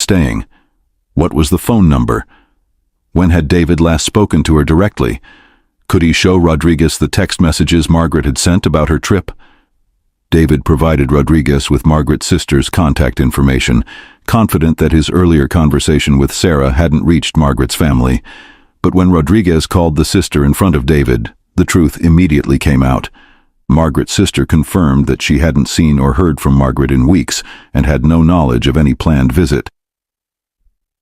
staying? What was the phone number? When had David last spoken to her directly? Could he show Rodriguez the text messages Margaret had sent about her trip? David provided Rodriguez with Margaret's sister's contact information, confident that his earlier conversation with Sarah hadn't reached Margaret's family. But when Rodriguez called the sister in front of David, the truth immediately came out. Margaret's sister confirmed that she hadn't seen or heard from Margaret in weeks and had no knowledge of any planned visit.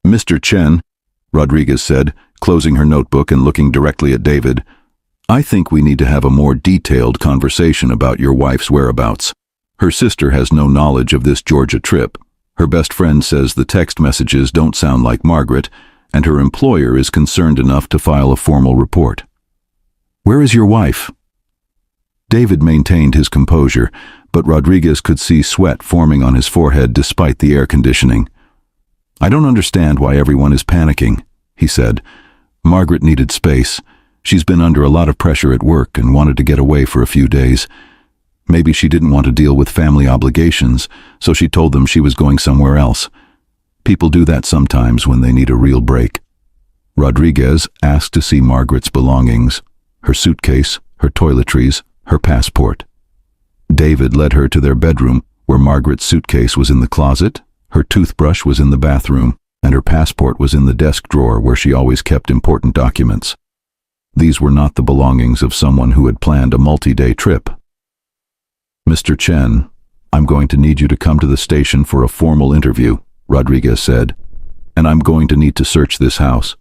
"Mr. Chen," Rodriguez said, closing her notebook and looking directly at David, "I think we need to have a more detailed conversation about your wife's whereabouts. Her sister has no knowledge of this Georgia trip. Her best friend says the text messages don't sound like Margaret, and her employer is concerned enough to file a formal report." "Where is your wife?" David maintained his composure, but Rodriguez could see sweat forming on his forehead despite the air conditioning. "I don't understand why everyone is panicking," he said. "Margaret needed space. She's been under a lot of pressure at work and wanted to get away for a few days. Maybe she didn't want to deal with family obligations, so she told them she was going somewhere else. People do that sometimes when they need a real break." Rodriguez asked to see Margaret's belongings, her suitcase, her toiletries, her passport. David led her to their bedroom, where Margaret's suitcase was in the closet, her toothbrush was in the bathroom, and her passport was in the desk drawer where she always kept important documents. These were not the belongings of someone who had planned a multi-day trip. "Mr. Chen, I'm going to need you to come to the station for a formal interview," Rodriguez said, "and I'm going to need to search this house.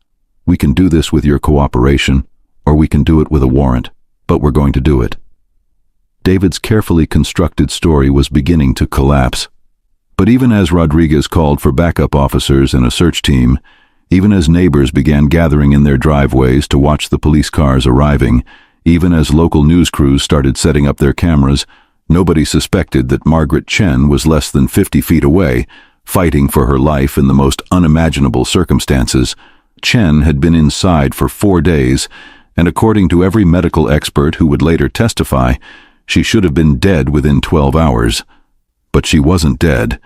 We can do this with your cooperation, or we can do it with a warrant, but we're going to do it." David's carefully constructed story was beginning to collapse. But even as Rodriguez called for backup officers and a search team, even as neighbors began gathering in their driveways to watch the police cars arriving, even as local news crews started setting up their cameras, nobody suspected that Margaret Chen was less than 50 feet away, fighting for her life in the most unimaginable circumstances. Chen had been inside for 4 days, and according to every medical expert who would later testify, she should have been dead within 12 hours. But she wasn't dead,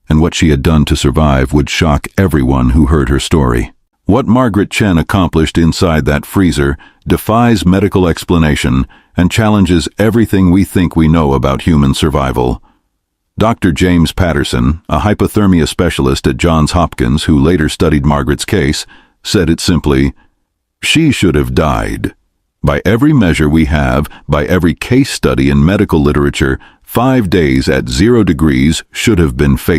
and what she had done to survive would shock everyone who heard her story. What Margaret Chen accomplished inside that freezer defies medical explanation and challenges everything we think we know about human survival. Dr. James Patterson, a hypothermia specialist at Johns Hopkins who later studied Margaret's case, said it simply, "She should have died. By every measure we have, by every case study in medical literature, 5 days at 0 degrees should have been fatal."